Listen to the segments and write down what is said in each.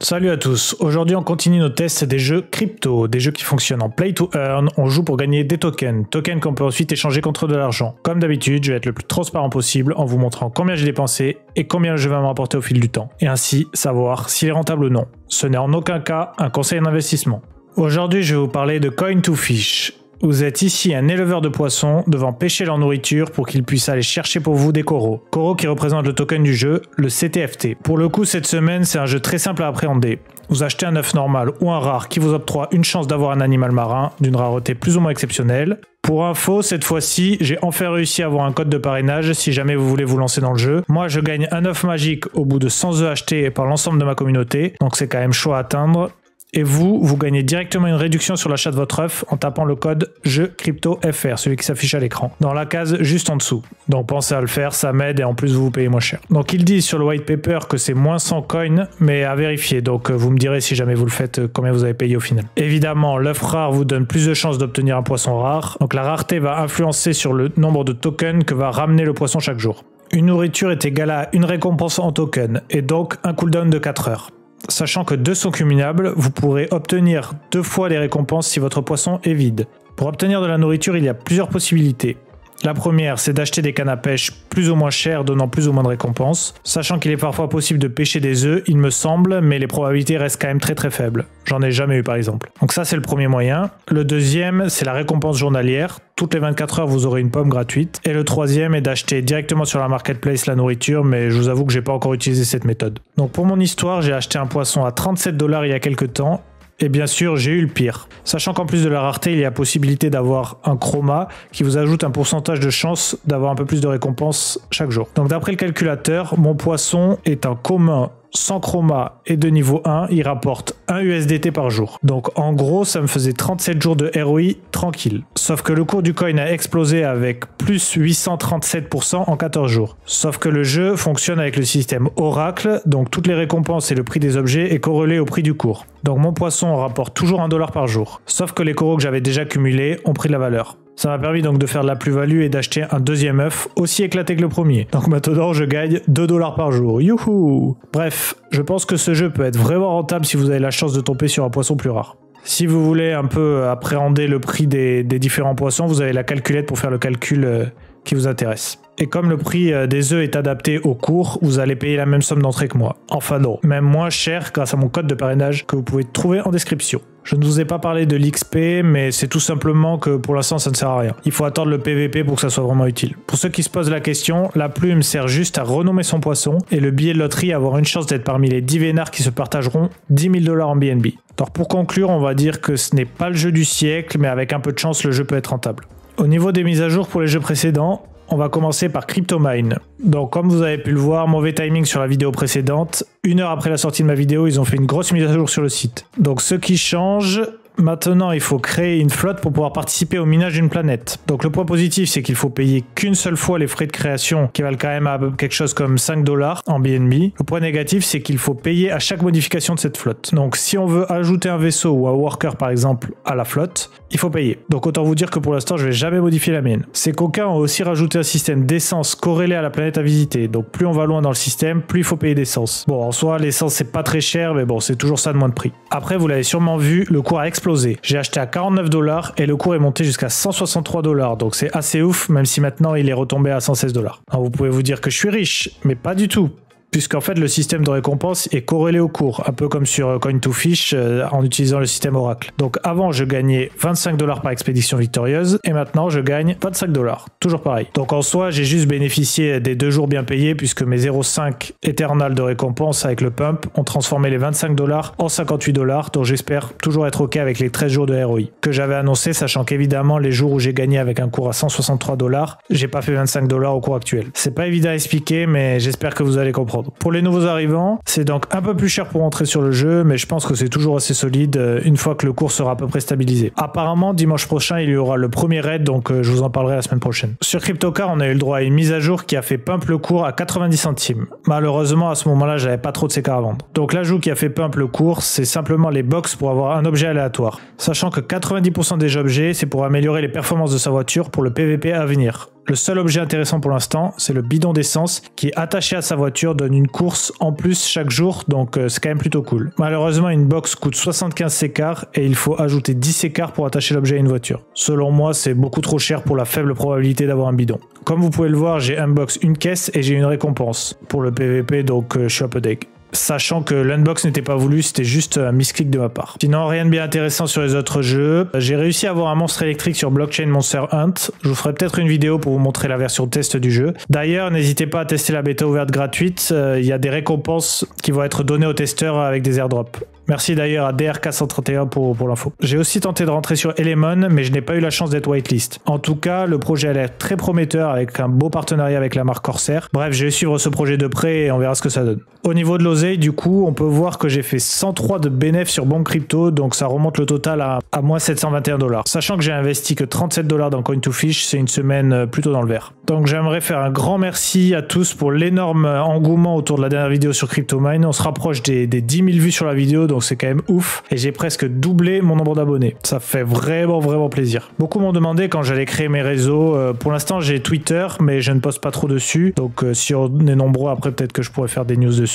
Salut à tous, aujourd'hui on continue nos tests des jeux crypto, des jeux qui fonctionnent en play to earn, on joue pour gagner des tokens qu'on peut ensuite échanger contre de l'argent. Comme d'habitude, je vais être le plus transparent possible en vous montrant combien j'ai dépensé et combien le jeu va me rapporter au fil du temps, et ainsi savoir s'il est rentable ou non. Ce n'est en aucun cas un conseil d'investissement. Aujourd'hui je vais vous parler de Coin2Fish. Vous êtes ici un éleveur de poissons devant pêcher leur nourriture pour qu'ils puissent aller chercher pour vous des coraux. Coraux qui représentent le token du jeu, le CTFT. Pour le coup, cette semaine, c'est un jeu très simple à appréhender. Vous achetez un œuf normal ou un rare qui vous octroie une chance d'avoir un animal marin d'une rareté plus ou moins exceptionnelle. Pour info, cette fois-ci, j'ai enfin réussi à avoir un code de parrainage si jamais vous voulez vous lancer dans le jeu. Moi, je gagne un œuf magique au bout de 100 œufs achetés par l'ensemble de ma communauté, donc c'est quand même chaud à atteindre. Et vous gagnez directement une réduction sur l'achat de votre œuf en tapant le code JEUCRYPTOFR, celui qui s'affiche à l'écran, dans la case juste en dessous. Donc pensez à le faire, ça m'aide et en plus vous payez moins cher. Donc ils disent sur le white paper que c'est moins 100 coins, mais à vérifier. Donc vous me direz si jamais vous le faites, combien vous avez payé au final. Évidemment, l'œuf rare vous donne plus de chances d'obtenir un poisson rare. Donc la rareté va influencer sur le nombre de tokens que va ramener le poisson chaque jour. Une nourriture est égale à une récompense en token, et donc un cooldown de 4 heures. Sachant que 2 sont cumulables, vous pourrez obtenir 2 fois les récompenses si votre poisson est vide. Pour obtenir de la nourriture, il y a plusieurs possibilités. La première, c'est d'acheter des cannes à pêche plus ou moins chères, donnant plus ou moins de récompenses. Sachant qu'il est parfois possible de pêcher des œufs, il me semble, mais les probabilités restent quand même très faibles. J'en ai jamais eu par exemple. Donc ça, c'est le premier moyen. Le deuxième, c'est la récompense journalière. Toutes les 24 heures, vous aurez une pomme gratuite. Et le troisième est d'acheter directement sur la marketplace la nourriture, mais je vous avoue que j'ai pas encore utilisé cette méthode. Donc pour mon histoire, j'ai acheté un poisson à 37 $ il y a quelques temps. Et bien sûr, j'ai eu le pire. Sachant qu'en plus de la rareté, il y a possibilité d'avoir un chroma qui vous ajoute un pourcentage de chance d'avoir un peu plus de récompenses chaque jour. Donc d'après le calculateur, mon poisson est un commun sans chroma et de niveau 1, il rapporte 1 USDT par jour. Donc en gros, ça me faisait 37 jours de ROI tranquille. Sauf que le cours du coin a explosé avec plus 837% en 14 jours. Sauf que le jeu fonctionne avec le système Oracle, donc toutes les récompenses et le prix des objets est corrélé au prix du cours. Donc mon poisson rapporte toujours 1 $ par jour. Sauf que les coraux que j'avais déjà cumulés ont pris de la valeur. Ça m'a permis donc de faire de la plus-value et d'acheter un deuxième œuf aussi éclaté que le premier. Donc maintenant je gagne 2 $ par jour. Youhou! Bref, je pense que ce jeu peut être vraiment rentable si vous avez la chance de tomber sur un poisson plus rare. Si vous voulez un peu appréhender le prix des différents poissons, vous avez la calculette pour faire le calcul qui vous intéresse. Et comme le prix des œufs est adapté au cours, vous allez payer la même somme d'entrée que moi. Enfin non, même moins cher grâce à mon code de parrainage que vous pouvez trouver en description. Je ne vous ai pas parlé de l'XP, mais c'est tout simplement que pour l'instant ça ne sert à rien. Il faut attendre le PVP pour que ça soit vraiment utile. Pour ceux qui se posent la question, la plume sert juste à renommer son poisson et le billet de loterie à avoir une chance d'être parmi les 10 vénards qui se partageront 10 000 $ en BNB. Alors pour conclure, on va dire que ce n'est pas le jeu du siècle, mais avec un peu de chance le jeu peut être rentable. Au niveau des mises à jour pour les jeux précédents, on va commencer par CryptoMine. Donc comme vous avez pu le voir, mauvais timing sur la vidéo précédente. 1 heure après la sortie de ma vidéo, ils ont fait une grosse mise à jour sur le site. Donc ce qui change, maintenant il faut créer une flotte pour pouvoir participer au minage d'une planète. Donc le point positif, c'est qu'il faut payer qu'une seule fois les frais de création qui valent quand même à quelque chose comme 5 $ en BNB. Le point négatif, c'est qu'il faut payer à chaque modification de cette flotte. Donc si on veut ajouter un vaisseau ou un worker par exemple à la flotte, il faut payer. Donc autant vous dire que pour l'instant je vais jamais modifier la mienne. Ces coquins ont aussi rajouté un système d'essence corrélé à la planète à visiter. Donc plus on va loin dans le système, plus il faut payer d'essence. Bon, en soi l'essence c'est pas très cher, mais bon, c'est toujours ça de moins de prix. Après, vous l'avez sûrement vu, le cours a explosé. J'ai acheté à 49 $ et le cours est monté jusqu'à 163 $. Donc c'est assez ouf, même si maintenant il est retombé à 116 $. Alors vous pouvez vous dire que je suis riche, mais pas du tout. Puisqu'en fait le système de récompense est corrélé au cours, un peu comme sur Coin2Fish en utilisant le système Oracle. Donc avant je gagnais 25 $ par expédition victorieuse et maintenant je gagne 25 $, toujours pareil. Donc en soi j'ai juste bénéficié des 2 jours bien payés puisque mes 0,5 Eternal de récompense avec le pump ont transformé les 25 $ en 58 $, donc j'espère toujours être ok avec les 13 jours de ROI que j'avais annoncé, sachant qu'évidemment les jours où j'ai gagné avec un cours à 163 $, j'ai pas fait 25 $ au cours actuel. C'est pas évident à expliquer, mais j'espère que vous allez comprendre. Pour les nouveaux arrivants, c'est donc un peu plus cher pour entrer sur le jeu, mais je pense que c'est toujours assez solide une fois que le cours sera à peu près stabilisé. Apparemment, dimanche prochain, il y aura le premier raid, donc je vous en parlerai la semaine prochaine. Sur CryptoCar, on a eu le droit à une mise à jour qui a fait pump le cours à 90 centimes. Malheureusement, à ce moment-là, j'avais pas trop de CK à vendre. Donc l'ajout qui a fait pump le cours, c'est simplement les box pour avoir un objet aléatoire. Sachant que 90% des objets, c'est pour améliorer les performances de sa voiture pour le PVP à venir. Le seul objet intéressant pour l'instant, c'est le bidon d'essence qui est attaché à sa voiture, donne une course en plus chaque jour, donc c'est quand même plutôt cool. Malheureusement, une box coûte 75 sécars et il faut ajouter 10 sécars pour attacher l'objet à une voiture. Selon moi, c'est beaucoup trop cher pour la faible probabilité d'avoir un bidon. Comme vous pouvez le voir, j'ai unbox une caisse et j'ai une récompense pour le PVP, donc je suis un peu deg. Sachant que l'unbox n'était pas voulu, c'était juste un misclick de ma part. Sinon, rien de bien intéressant sur les autres jeux. J'ai réussi à avoir un monstre électrique sur Blockchain Monster Hunt. Je vous ferai peut-être une vidéo pour vous montrer la version test du jeu. D'ailleurs, n'hésitez pas à tester la bêta ouverte gratuite. Il y a des récompenses qui vont être données aux testeurs avec des airdrops. Merci d'ailleurs à DRK131 pour l'info. J'ai aussi tenté de rentrer sur Elemon, mais je n'ai pas eu la chance d'être whitelist. En tout cas, le projet a l'air très prometteur avec un beau partenariat avec la marque Corsair. Bref, je vais suivre ce projet de près et on verra ce que ça donne. Au niveau de l'oseille, du coup, on peut voir que j'ai fait 103 de bénéf sur Bomb Crypto, donc ça remonte le total à moins 721 $. Sachant que j'ai investi que 37 $ dans Coin2Fish, c'est une semaine plutôt dans le vert. Donc j'aimerais faire un grand merci à tous pour l'énorme engouement autour de la dernière vidéo sur CryptoMine. On se rapproche des 10 000 vues sur la vidéo, donc c'est quand même ouf. Et j'ai presque doublé mon nombre d'abonnés. Ça fait vraiment plaisir. Beaucoup m'ont demandé quand j'allais créer mes réseaux. Pour l'instant, j'ai Twitter, mais je ne poste pas trop dessus. Donc si on est nombreux, après peut-être que je pourrais faire des news dessus.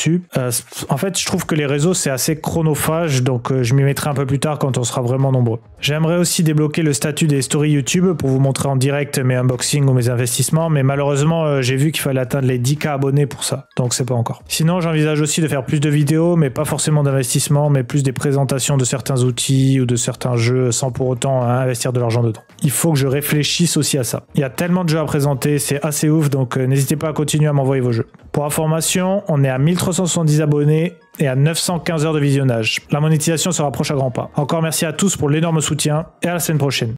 En fait, je trouve que les réseaux, c'est assez chronophage, donc je m'y mettrai un peu plus tard quand on sera vraiment nombreux. J'aimerais aussi débloquer le statut des stories YouTube pour vous montrer en direct mes unboxings ou mes investissements, mais malheureusement, j'ai vu qu'il fallait atteindre les 10K abonnés pour ça, donc c'est pas encore. Sinon, j'envisage aussi de faire plus de vidéos, mais pas forcément d'investissement, mais plus des présentations de certains outils ou de certains jeux sans pour autant investir de l'argent dedans. Il faut que je réfléchisse aussi à ça. Il y a tellement de jeux à présenter, c'est assez ouf, donc n'hésitez pas à continuer à m'envoyer vos jeux. Pour information, on est à 1370 abonnés et à 915 heures de visionnage. La monétisation se rapproche à grands pas. Encore merci à tous pour l'énorme soutien et à la semaine prochaine.